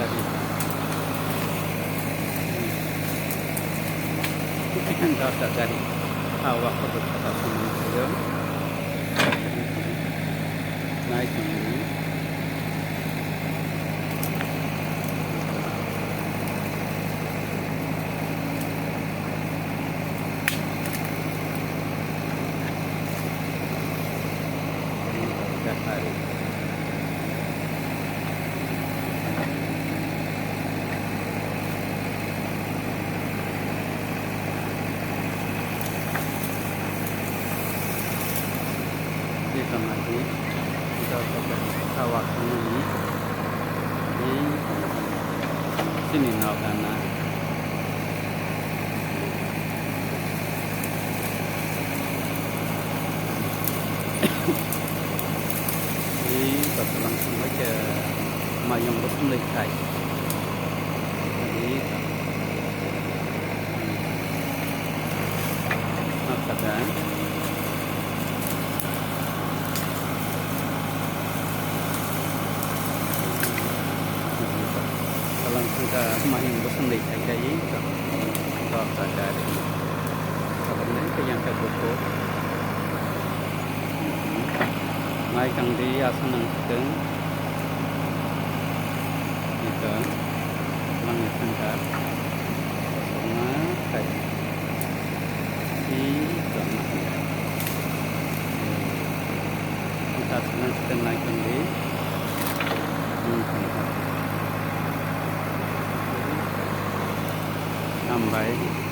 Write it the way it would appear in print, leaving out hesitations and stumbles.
dari data dari awak kebetulan beliau naik ini hari kita lagi kita coba awak ini di sini karena langsung aja mayung resmi kai jadi makanan langsung ke mayung resmi kai jadi kalau sadar sebenarnya yang kebuku mai kang di asanang sedang kita langit tengkar sama kayak di tanah kita sedang naik kang di tengkar sampai